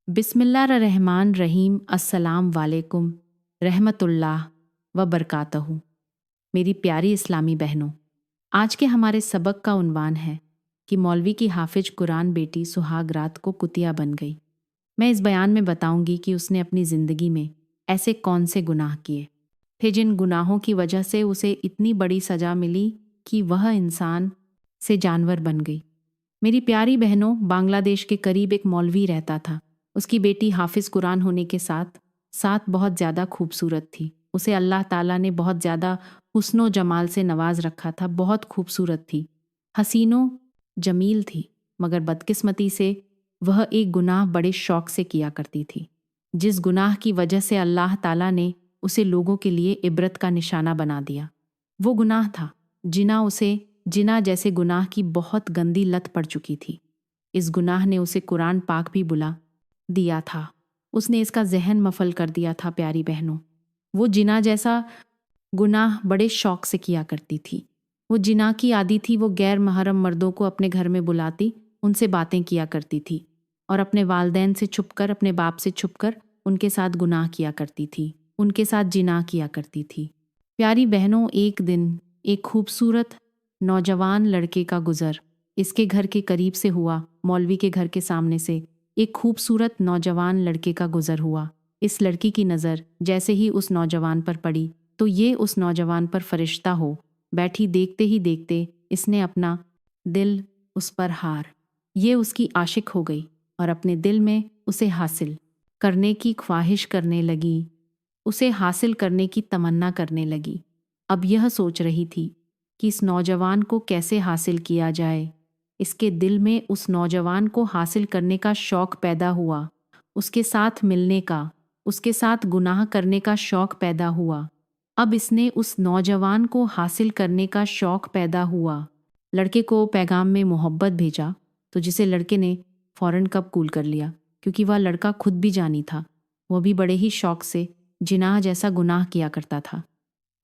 बिस्मिल्लाहिर्रहमानिर्रहीम। अस्सलाम वालेकुम रहमतुल्लाह व बरकातहू। मेरी प्यारी इस्लामी बहनों, आज के हमारे सबक का उन्वान है कि मौलवी की हाफिज कुरान बेटी सुहाग रात को कुतिया बन गई। मैं इस बयान में बताऊंगी कि उसने अपनी ज़िंदगी में ऐसे कौन से गुनाह किए थे जिन गुनाहों की वजह से उसे इतनी बड़ी सज़ा मिली कि वह इंसान से जानवर बन गई। मेरी प्यारी बहनों, बांग्लादेश के करीब एक मौलवी रहता था। उसकी बेटी हाफिज कुरान होने के साथ साथ बहुत ज़्यादा खूबसूरत थी। उसे अल्लाह ताला ने बहुत ज़्यादा हुस्नो जमाल से नवाज रखा था। बहुत खूबसूरत थी, हसीनो जमील थी, मगर बदकिस्मती से वह एक गुनाह बड़े शौक से किया करती थी, जिस गुनाह की वजह से अल्लाह ताला ने उसे लोगों के लिए इबरत का निशाना बना दिया। वो गुनाह था जिना। उसे जिना जैसे गुनाह की बहुत गंदी लत पड़ चुकी थी। इस गुनाह ने उसे कुरान पाक भी बुला दिया था। उसने इसका जहन मफल कर दिया था। प्यारी बहनों, वो जिना जैसा गुनाह बड़े शौक से किया करती थी। वो जिना की आदी थी। वो गैर महरम मर्दों को अपने घर में बुलाती, उनसे बातें किया करती थी और अपने वालदैन से छुपकर, अपने बाप से छुपकर उनके साथ गुनाह किया करती थी, उनके साथ जिना किया करती थी। प्यारी बहनों, एक दिन एक खूबसूरत नौजवान लड़के का गुज़र इसके घर के करीब से हुआ। मौलवी के घर के सामने से एक खूबसूरत नौजवान लड़के का गुज़र हुआ। इस लड़की की नज़र जैसे ही उस नौजवान पर पड़ी तो ये उस नौजवान पर फरिश्ता हो बैठी। देखते ही देखते इसने अपना दिल उस पर हार, ये उसकी आशिक हो गई और अपने दिल में उसे हासिल करने की ख्वाहिश करने लगी, उसे हासिल करने की तमन्ना करने लगी। अब यह सोच रही थी कि इस नौजवान को कैसे हासिल किया जाए। इसके दिल में उस नौजवान को हासिल करने का शौक़ पैदा हुआ, उसके साथ मिलने का, उसके साथ गुनाह करने का शौक़ पैदा हुआ। अब इसने उस नौजवान को हासिल करने का शौक़ पैदा हुआ। लड़के को पैगाम में मोहब्बत भेजा तो जिसे लड़के ने फ़ौरन कबूल कर लिया, क्योंकि वह लड़का खुद भी जानी था। वह भी बड़े ही शौक़ से जिनाह जैसा गुनाह किया करता था।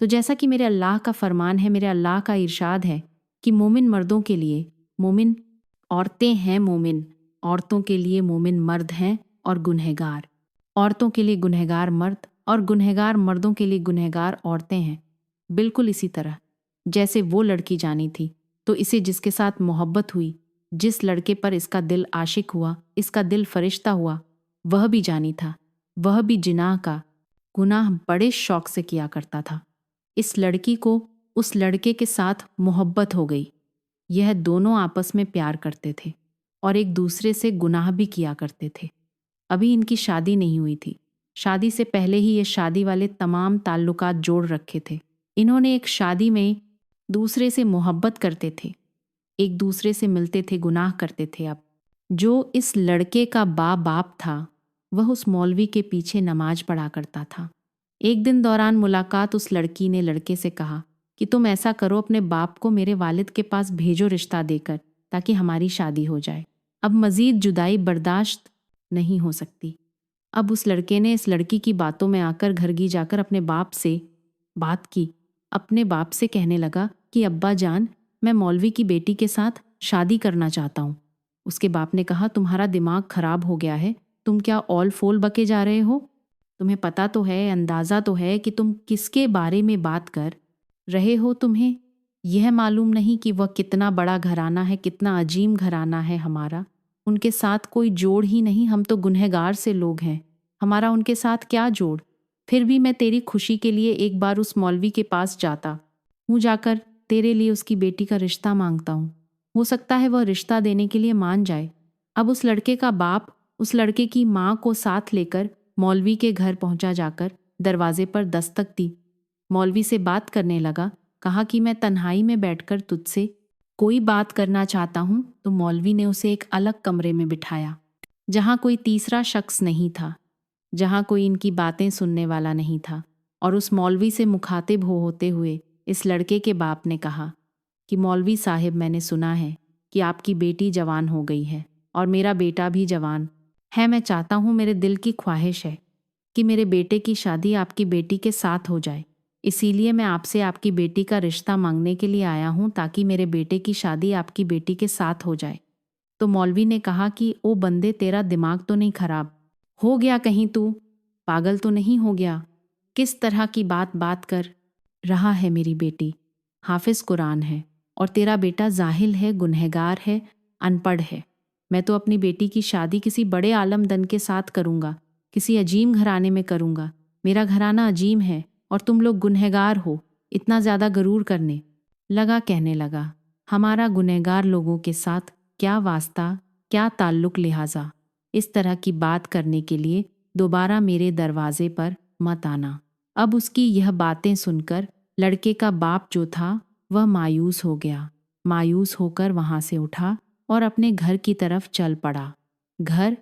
तो जैसा कि मेरे अल्लाह का फरमान है, मेरे अल्लाह का इरशाद है कि मोमिन मर्दों के लिए मोमिन औरतें हैं, मोमिन औरतों के लिए मोमिन मर्द हैं और गुनहगार औरतों के लिए गुनहगार मर्द और गुनहगार मर्दों के लिए गुनहगार औरतें हैं। बिल्कुल इसी तरह जैसे वो लड़की जानी थी तो इसे जिसके साथ मोहब्बत हुई, जिस लड़के पर इसका दिल आशिक हुआ, इसका दिल फरिश्ता हुआ, वह भी जानी था। वह भी जिनाह का गुनाह बड़े शौक़ से किया करता था। इस लड़की को उस लड़के के साथ मोहब्बत हो गई। यह दोनों आपस में प्यार करते थे और एक दूसरे से गुनाह भी किया करते थे। अभी इनकी शादी नहीं हुई थी। शादी से पहले ही ये शादी वाले तमाम ताल्लुकात जोड़ रखे थे। इन्होंने एक शादी में दूसरे से मोहब्बत करते थे, एक दूसरे से मिलते थे, गुनाह करते थे। अब जो इस लड़के का बाप था वह उस मौलवी के पीछे नमाज पढ़ा करता था। एक दिन दौरान मुलाकात उस लड़की ने लड़के से कहा कि तुम ऐसा करो, अपने बाप को मेरे वालिद के पास भेजो रिश्ता देकर, ताकि हमारी शादी हो जाए। अब मज़ीद जुदाई बर्दाश्त नहीं हो सकती। अब उस लड़के ने इस लड़की की बातों में आकर घरगी जाकर अपने बाप से बात की। अपने बाप से कहने लगा कि अब्बा जान, मैं मौलवी की बेटी के साथ शादी करना चाहता हूँ। उसके बाप ने कहा, तुम्हारा दिमाग खराब हो गया है, तुम क्या ऑल फोल बके जा रहे हो? तुम्हें पता तो है, अंदाज़ा तो है कि तुम किसके बारे में बात कर रहे हो। तुम्हें यह मालूम नहीं कि वह कितना बड़ा घराना है, कितना अजीम घराना है हमारा। उनके साथ कोई जोड़ ही नहीं, हम तो गुनहगार से लोग हैं, हमारा उनके साथ क्या जोड़। फिर भी मैं तेरी खुशी के लिए एक बार उस मौलवी के पास जाता हूँ, जाकर तेरे लिए उसकी बेटी का रिश्ता मांगता हूँ। हो सकता है वह रिश्ता देने के लिए मान जाए। अब उस लड़के का बाप उस लड़के की माँ को साथ लेकर मौलवी के घर पहुंचा। जाकर दरवाजे पर दस्तक दी, मौलवी से बात करने लगा। कहा कि मैं तन्हाई में बैठकर तुझसे कोई बात करना चाहता हूँ। तो मौलवी ने उसे एक अलग कमरे में बिठाया, जहाँ कोई तीसरा शख्स नहीं था, जहाँ कोई इनकी बातें सुनने वाला नहीं था। और उस मौलवी से मुखातिब होते हुए इस लड़के के बाप ने कहा कि मौलवी साहिब, मैंने सुना है कि आपकी बेटी जवान हो गई है और मेरा बेटा भी जवान है। मैं चाहता हूँ, मेरे दिल की ख्वाहिश है कि मेरे बेटे की शादी आपकी बेटी के साथ हो जाए। इसीलिए मैं आपसे आपकी बेटी का रिश्ता मांगने के लिए आया हूँ, ताकि मेरे बेटे की शादी आपकी बेटी के साथ हो जाए। तो मौलवी ने कहा कि ओ बंदे, तेरा दिमाग तो नहीं खराब? हो गया कहीं तू पागल तो नहीं हो गया? किस तरह की बात कर रहा है? मेरी बेटी हाफिज कुरान है और तेरा बेटा जाहिल है, गुनहगार है, अनपढ़ है। मैं तो अपनी बेटी की शादी किसी बड़े आलमदन के साथ करूँगा, किसी अजीम घराने में करूँगा। मेरा घराना अजीम है और तुम लोग गुनहगार हो। इतना ज़्यादा गरूर करने लगा, कहने लगा, हमारा गुनहगार लोगों के साथ क्या वास्ता, क्या ताल्लुक, लिहाजा इस तरह की बात करने के लिए दोबारा मेरे दरवाजे पर मत आना। अब उसकी यह बातें सुनकर लड़के का बाप जो था वह मायूस हो गया। मायूस होकर वहाँ से उठा और अपने घर की तरफ चल पड़ा। घर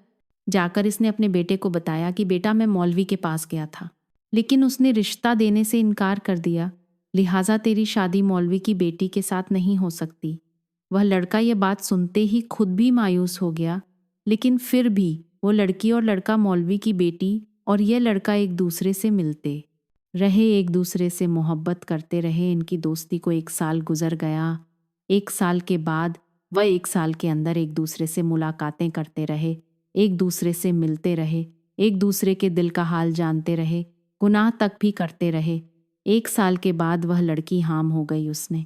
जाकर इसने अपने बेटे को बताया कि बेटा, मैं मौलवी के पास गया था, लेकिन उसने रिश्ता देने से इनकार कर दिया, लिहाजा तेरी शादी मौलवी की बेटी के साथ नहीं हो सकती। वह लड़का यह बात सुनते ही खुद भी मायूस हो गया, लेकिन फिर भी वो लड़की और लड़का मौलवी की बेटी और यह लड़का एक दूसरे से मिलते रहे, एक दूसरे से मोहब्बत करते रहे। इनकी दोस्ती को 1 साल गुजर गया। 1 साल के बाद वह 1 साल के अंदर एक दूसरे से मुलाकातें करते रहे, एक दूसरे से मिलते रहे, एक दूसरे के दिल का हाल जानते रहे, गुनाह तक भी करते रहे। 1 साल के बाद वह लड़की हाम हो गई। उसने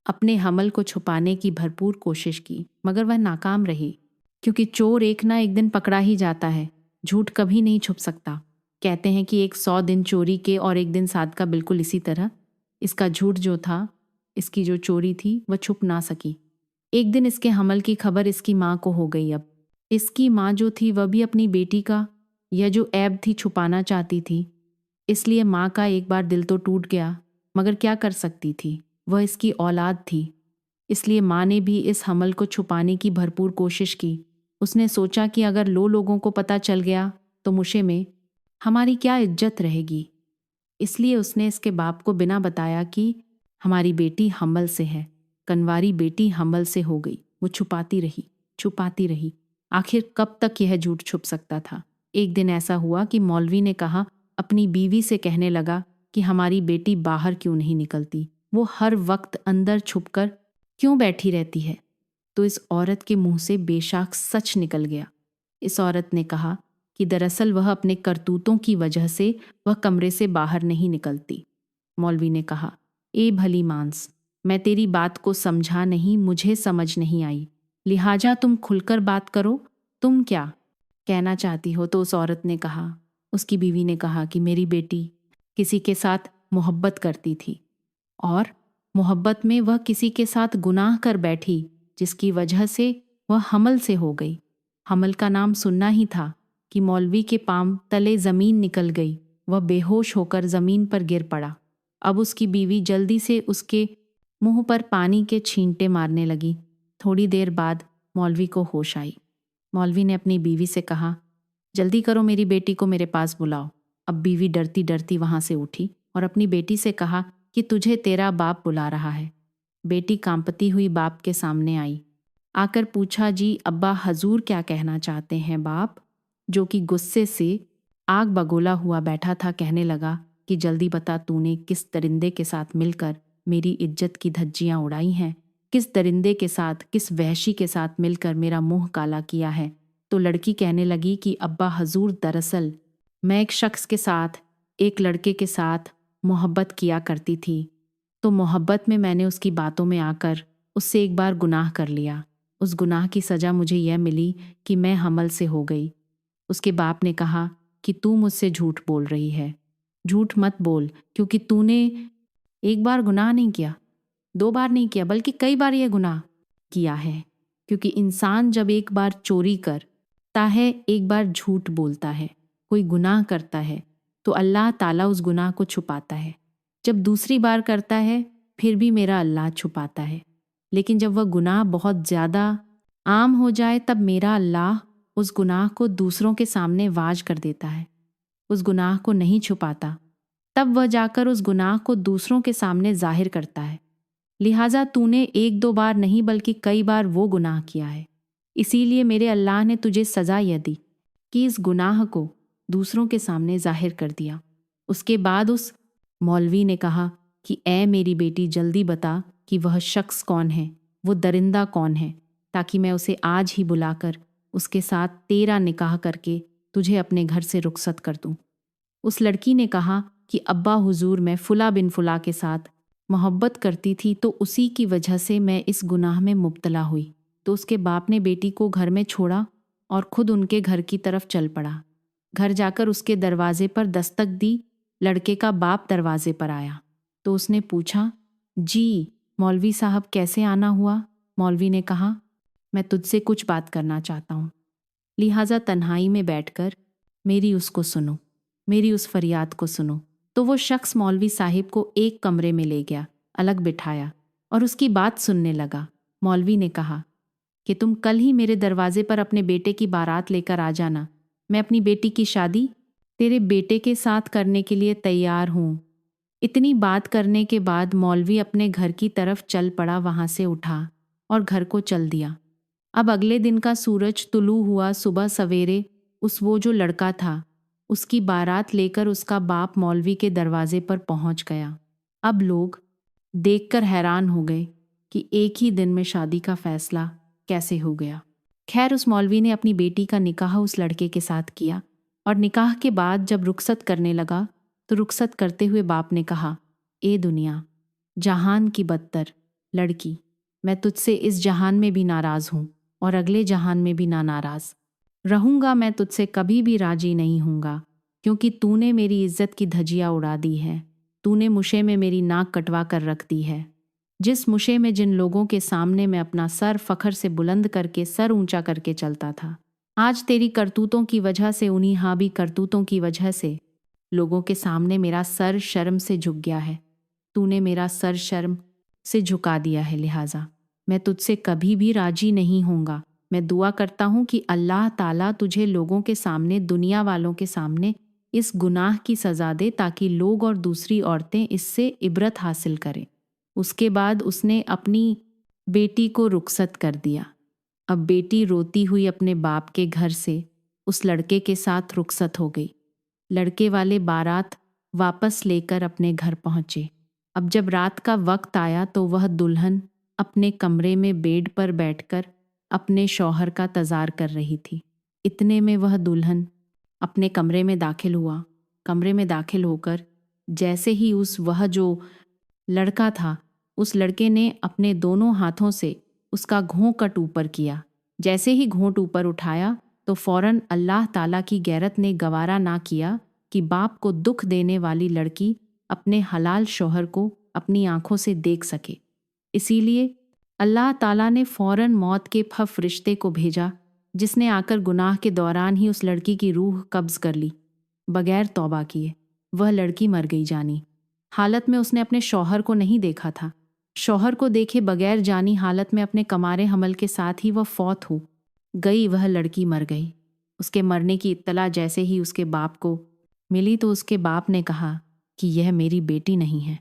अपने हमल को छुपाने की भरपूर कोशिश की, मगर वह नाकाम रही, क्योंकि चोर एक ना एक दिन पकड़ा ही जाता है। झूठ कभी नहीं छुप सकता। कहते हैं कि 100 दिन चोरी के और एक दिन सादका, बिल्कुल इसी तरह इसका झूठ जो था, इसकी जो चोरी थी, वह छुप ना सकी। एक दिन इसके हमल की खबर इसकी माँ को हो गई। अब इसकी माँ जो थी वह भी अपनी बेटी का यह जो ऐब थी छुपाना चाहती थी, इसलिए माँ का एक बार दिल तो टूट गया, मगर क्या कर सकती थी, वह इसकी औलाद थी। इसलिए माँ ने भी इस हमल को छुपाने की भरपूर कोशिश की। उसने सोचा कि अगर लोगों को पता चल गया तो मुशे में हमारी क्या इज्जत रहेगी। इसलिए उसने इसके बाप को बिना बताया कि हमारी बेटी हमल से है, कनवारी बेटी हमल से हो गई। वो छुपाती रही, छुपाती रही। आखिर कब तक यह झूठ छुप सकता था। एक दिन ऐसा हुआ कि मौलवी ने कहा, अपनी बीवी से कहने लगा कि हमारी बेटी बाहर क्यों नहीं निकलती, वो हर वक्त अंदर छुपकर क्यों बैठी रहती है। तो इस औरत के मुंह से बेशक सच निकल गया। इस औरत ने कहा कि दरअसल वह अपने करतूतों की वजह से वह कमरे से बाहर नहीं निकलती। मौलवी ने कहा, ए भली मांस, मैं तेरी बात को समझा नहीं, मुझे समझ नहीं आई, लिहाजा तुम खुलकर बात करो, तुम क्या कहना चाहती हो। तो उस औरत ने कहा, उसकी बीवी ने कहा कि मेरी बेटी किसी के साथ मोहब्बत करती थी और मोहब्बत में वह किसी के साथ गुनाह कर बैठी, जिसकी वजह से वह हमल से हो गई। हमल का नाम सुनना ही था कि मौलवी के पांव तले ज़मीन निकल गई। वह बेहोश होकर ज़मीन पर गिर पड़ा। अब उसकी बीवी जल्दी से उसके मुंह पर पानी के छींटे मारने लगी। थोड़ी देर बाद मौलवी को होश आई। मौलवी ने अपनी बीवी से कहा, जल्दी करो, मेरी बेटी को मेरे पास बुलाओ। अब बीवी डरती डरती वहाँ से उठी और अपनी बेटी से कहा कि तुझे तेरा बाप बुला रहा है। बेटी कांपती हुई बाप के सामने आई। आकर पूछा, जी अब्बा हजूर क्या कहना चाहते हैं। बाप, जो कि गुस्से से आग बगोला हुआ बैठा था, कहने लगा कि जल्दी बता, तूने किस दरिंदे के साथ मिलकर मेरी इज्जत की धज्जियां उड़ाई हैं, किस दरिंदे के साथ, किस वहशी के साथ मिलकर मेरा मुंह काला किया है। तो लड़की कहने लगी कि अब्बा हजूर, दरअसल मैं एक शख्स के साथ, एक लड़के के साथ मोहब्बत किया करती थी, तो मोहब्बत में मैंने उसकी बातों में आकर उससे एक बार गुनाह कर लिया। उस गुनाह की सज़ा मुझे यह मिली कि मैं हमल से हो गई। उसके बाप ने कहा कि तू मुझसे झूठ बोल रही है। झूठ मत बोल, क्योंकि तूने एक बार गुनाह नहीं किया, 2 बार नहीं किया, बल्कि कई बार यह गुनाह किया है। क्योंकि इंसान जब एक बार चोरी करता है, एक बार झूठ बोलता है, कोई गुनाह करता है, तो अल्लाह ताला उस गुनाह को छुपाता है। जब दूसरी बार करता है फिर भी मेरा अल्लाह छुपाता है, लेकिन जब वह गुनाह बहुत ज़्यादा आम हो जाए तब मेरा अल्लाह उस गुनाह को दूसरों के सामने वाज कर देता है, उस गुनाह को नहीं छुपाता। तब वह जाकर उस गुनाह को दूसरों के सामने जाहिर करता है। लिहाजा तूने 1-2 बार नहीं बल्कि कई बार वो गुनाह किया है। इसीलिए मेरे अल्लाह ने तुझे सज़ा यह दी कि इस गुनाह को दूसरों के सामने जाहिर कर दिया। उसके बाद उस मौलवी ने कहा कि ऐ मेरी बेटी, जल्दी बता कि वह शख्स कौन है, वो दरिंदा कौन है, ताकि मैं उसे आज ही बुलाकर उसके साथ तेरा निकाह करके तुझे अपने घर से रुखसत कर दूं। उस लड़की ने कहा कि अब्बा हुजूर, मैं फुला बिन फुला के साथ मोहब्बत करती थी, तो उसी की वजह से मैं इस गुनाह में मुब्तला हुई। तो उसके बाप ने बेटी को घर में छोड़ा और खुद उनके घर की तरफ चल पड़ा। घर जाकर उसके दरवाजे पर दस्तक दी। लड़के का बाप दरवाजे पर आया तो उसने पूछा, जी मौलवी साहब, कैसे आना हुआ? मौलवी ने कहा, मैं तुझसे कुछ बात करना चाहता हूँ, लिहाजा तन्हाई में बैठकर मेरी उसको सुनो, मेरी उस फरियाद को सुनो। तो वो शख्स मौलवी साहिब को एक कमरे में ले गया, अलग बिठाया और उसकी बात सुनने लगा। मौलवी ने कहा कि तुम कल ही मेरे दरवाजे पर अपने बेटे की बारात लेकर आ जाना। मैं अपनी बेटी की शादी तेरे बेटे के साथ करने के लिए तैयार हूँ। इतनी बात करने के बाद मौलवी अपने घर की तरफ चल पड़ा। वहाँ से उठा और घर को चल दिया। अब अगले दिन का सूरज तुलू हुआ। सुबह सवेरे वो जो लड़का था, उसकी बारात लेकर उसका बाप मौलवी के दरवाजे पर पहुंच गया। अब लोग देखकर हैरान हो गए कि एक ही दिन में शादी का फैसला कैसे हो गया। खैर, उस मौलवी ने अपनी बेटी का निकाह उस लड़के के साथ किया और निकाह के बाद जब रुखसत करने लगा तो रुखसत करते हुए बाप ने कहा, ए दुनिया, जहान की बदतर लड़की, मैं तुझसे इस जहान में भी नाराज़ हूँ और अगले जहान में भी ना नाराज़ रहूँगा। मैं तुझसे कभी भी राजी नहीं हूँगा, क्योंकि तूने मेरी इज्जत की धजिया उड़ा दी है। तूने मुशे में मेरी नाक कटवा कर रख दी है। जिस मुशे में जिन लोगों के सामने मैं अपना सर फखर से बुलंद करके सर ऊंचा करके चलता था, आज तेरी करतूतों की वजह से, उन्हीं हावी करतूतों की वजह से लोगों के सामने मेरा सर शर्म से झुक गया है। तूने मेरा सर शर्म से झुका दिया है, लिहाजा मैं तुझसे कभी भी राजी नहीं होऊंगा। मैं दुआ करता हूँ कि अल्लाह ताला तुझे लोगों के सामने, दुनिया वालों के सामने इस गुनाह की सज़ा दे, ताकि लोग और दूसरी औरतें इससे इबरत हासिल करें। उसके बाद उसने अपनी बेटी को रुखसत कर दिया। अब बेटी रोती हुई अपने बाप के घर से उस लड़के के साथ रुखसत हो गई। लड़के वाले बारात वापस लेकर अपने घर पहुंचे। अब जब रात का वक्त आया तो वह दुल्हन अपने कमरे में बेड पर बैठकर अपने शौहर का तजार कर रही थी। इतने में वह दुल्हन अपने कमरे में दाखिल हुआ। कमरे में दाखिल होकर जैसे ही वह जो लड़का था, उस लड़के ने अपने दोनों हाथों से उसका घोंट ऊपर किया। जैसे ही घोंट ऊपर उठाया तो फौरन अल्लाह ताला की गैरत ने गवारा ना किया कि बाप को दुख देने वाली लड़की अपने हलाल शौहर को अपनी आंखों से देख सके। इसीलिए अल्लाह ताला ने फौरन मौत के फरिश्ते को भेजा, जिसने आकर गुनाह के दौरान ही उस लड़की की रूह कब्ज कर ली। बगैर तौबा किए वह लड़की मर गई जानी हालत में। उसने अपने शौहर को नहीं देखा था। शौहर को देखे बगैर जानी हालत में अपने कमारे हमल के साथ ही वह फौत हो गई। वह लड़की मर गई। उसके मरने की इत्तला जैसे ही उसके बाप को मिली तो उसके बाप ने कहा कि यह मेरी बेटी नहीं है।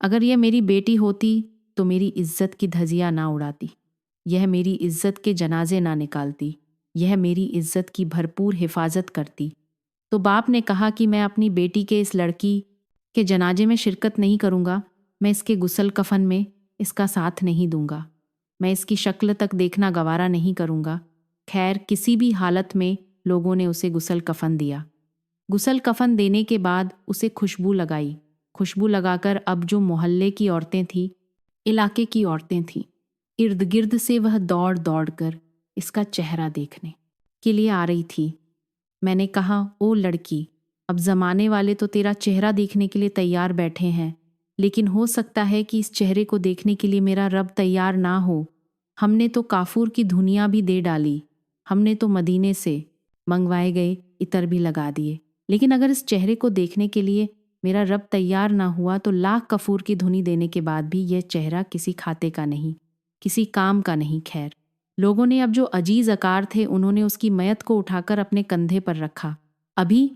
अगर यह मेरी बेटी होती तो मेरी इज्जत की धजिया ना उड़ाती, यह मेरी इज्जत के जनाजे ना निकालती, यह मेरी इज्जत की भरपूर हिफाजत करती। तो बाप ने कहा कि मैं अपनी बेटी के इस लड़की के जनाजे में शिरकत नहीं करूँगा। मैं इसके गुसल कफन में इसका साथ नहीं दूंगा। मैं इसकी शक्ल तक देखना गवारा नहीं करूँगा। खैर, किसी भी हालत में लोगों ने उसे गुसल कफन दिया। गुसल कफन देने के बाद उसे खुशबू लगाई। खुशबू लगाकर अब जो मोहल्ले की औरतें थीं, इलाके की औरतें थीं, इर्द गिर्द से वह दौड़ दौड़ कर इसका चेहरा देखने के लिए आ रही थी। मैंने कहा, ओ लड़की, अब ज़माने वाले तो तेरा चेहरा देखने के लिए तैयार बैठे हैं, लेकिन हो सकता है कि इस चेहरे को देखने के लिए मेरा रब तैयार ना हो। हमने तो काफूर की धुनिया भी दे डाली, हमने तो मदीने से मंगवाए गए इतर भी लगा दिए, लेकिन अगर इस चेहरे को देखने के लिए मेरा रब तैयार ना हुआ तो लाख कफूर की धुनी देने के बाद भी यह चेहरा किसी खाते का नहीं, किसी काम का नहीं। खैर, लोगों ने अब जो अजीज अकार थे, उन्होंने उसकी मयत को उठाकर अपने कंधे पर रखा। अभी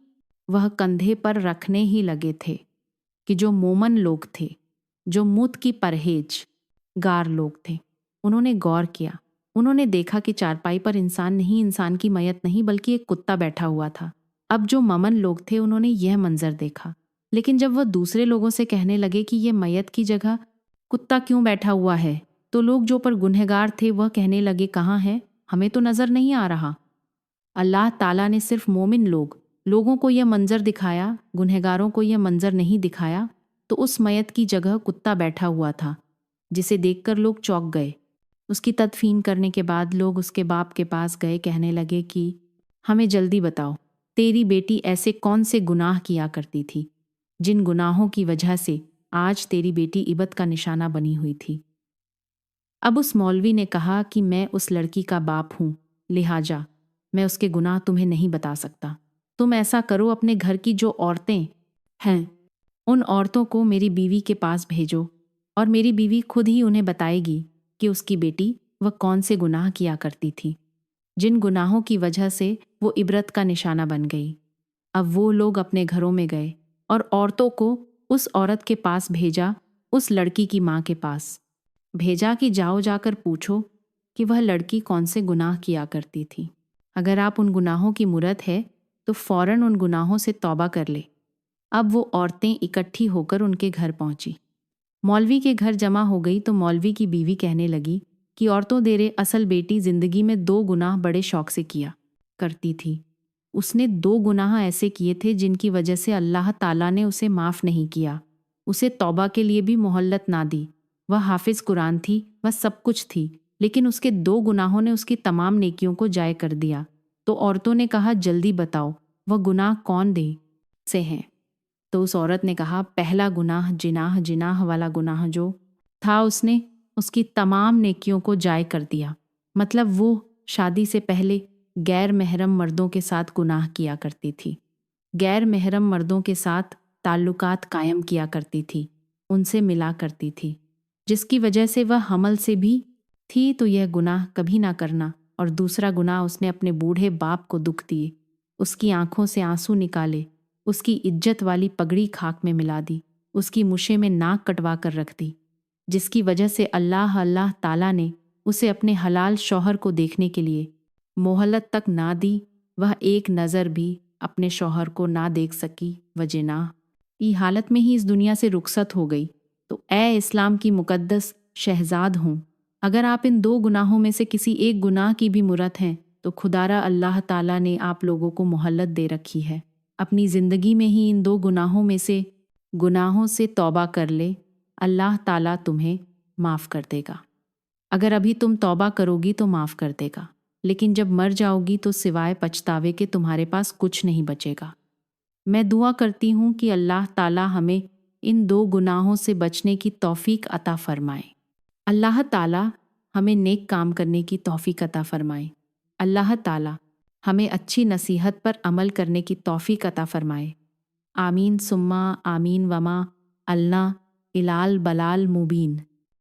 वह कंधे पर रखने ही लगे थे कि जो मोमन लोग थे, जो मुत की परहेज गार लोग थे, उन्होंने गौर किया। उन्होंने देखा कि चारपाई पर इंसान नहीं, इंसान की मयत नहीं, बल्कि एक कुत्ता बैठा हुआ था। अब जो ममन लोग थे, उन्होंने यह मंजर देखा, लेकिन जब वह दूसरे लोगों से कहने लगे कि यह मयत की जगह कुत्ता क्यों बैठा हुआ है, तो लोग जो पर गुनहगार थे वह कहने लगे, कहाँ है, हमें तो नजर नहीं आ रहा। अल्लाह ताला ने सिर्फ मोमिन लोगों को यह मंजर दिखाया, गुनहगारों को यह मंजर नहीं दिखाया। तो उस मयत की जगह कुत्ता बैठा हुआ था, जिसे देखकर लोग चौंक गए। उसकी तदफीन करने के बाद लोग उसके बाप के पास गए, कहने लगे कि हमें जल्दी बताओ, तेरी बेटी ऐसे कौन से गुनाह किया करती थी, जिन गुनाहों की वजह से आज तेरी बेटी इबत का निशाना बनी हुई थी। अब उस मौलवी ने कहा कि मैं उस लड़की का बाप हूँ, लिहाजा मैं उसके गुनाह तुम्हें नहीं बता सकता। तुम ऐसा करो, अपने घर की जो औरतें हैं उन औरतों को मेरी बीवी के पास भेजो, और मेरी बीवी खुद ही उन्हें बताएगी कि उसकी बेटी वह कौन से गुनाह किया करती थी, जिन गुनाहों की वजह से वो इबरत का निशाना बन गई। अब वो लोग अपने घरों में गए और औरतों को उस औरत के पास भेजा, उस लड़की की माँ के पास भेजा कि जाओ जाकर पूछो कि वह लड़की कौन से गुनाह किया करती थी। अगर आप उन गुनाहों की मुरत है तो फौरन उन गुनाहों से तौबा कर ले। अब वो औरतें इकट्ठी होकर उनके घर पहुंची। मौलवी के घर जमा हो गई तो मौलवी की बीवी कहने लगी कि औरतों, तेरे असल बेटी जिंदगी में 2 गुनाह बड़े शौक से किया करती थी। उसने 2 गुनाह ऐसे किए थे जिनकी वजह से अल्लाह ताला ने उसे माफ़ नहीं किया, उसे तौबा के लिए भी मोहल्लत ना दी। वह हाफिज कुरान थी, वह सब कुछ थी, लेकिन उसके 2 गुनाहों ने उसकी तमाम नेकियों को जाय कर दिया। तो औरतों ने कहा, जल्दी बताओ वह गुनाह कौन दे से हैं। तो उस औरत ने कहा, पहला गुनाह जिनाह वाला गुनाह जो था, उसने उसकी तमाम नेकियों को जाय कर दिया। मतलब वो शादी से पहले गैर महरम मर्दों के साथ गुनाह किया करती थी, गैर महरम मर्दों के साथ ताल्लुकात कायम किया करती थी, उनसे मिला करती थी, जिसकी वजह से वह हमल से भी थी। तो यह गुनाह कभी ना करना। और दूसरा गुनाह, उसने अपने बूढ़े बाप को दुख दिए, उसकी आंखों से आंसू निकाले, उसकी इज्जत वाली पगड़ी खाक में मिला दी, उसकी मुशे में नाक कटवा कर रख दी, जिसकी वजह से अल्लाह ताला ने उसे अपने हलाल शौहर को देखने के लिए मोहलत तक ना दी। वह एक नज़र भी अपने शौहर को ना देख सकी, वजनाह ई हालत में ही इस दुनिया से रुखसत हो गई। तो ए इस्लाम की मुकद्दस शहजाद हूँ, अगर आप इन 2 गुनाहों में से किसी एक गुनाह की भी मुरत हैं तो खुदारा अल्लाह ताला ने आप लोगों को मोहल्लत दे रखी है। अपनी ज़िंदगी में ही इन 2 गुनाहों में से गुनाहों से तौबा कर ले, अल्लाह ताला तुम्हें माफ़ कर देगा। अगर अभी तुम तौबा करोगी तो माफ़ कर देगा, लेकिन जब मर जाओगी तो सिवाय पछतावे के तुम्हारे पास कुछ नहीं बचेगा। मैं दुआ करती हूँ कि अल्लाह ताला हमें इन 2 गुनाहों से बचने की तौफीक अता फरमाए। अल्लाह ताला हमें नेक काम करने की तौफीक अता फरमाए। अल्लाह ताला हमें अच्छी नसीहत पर अमल करने की तौफीक अता फरमाए। आमीन सुम्मा आमीन वमा अल्लाह इलाल बलाल मुबीन।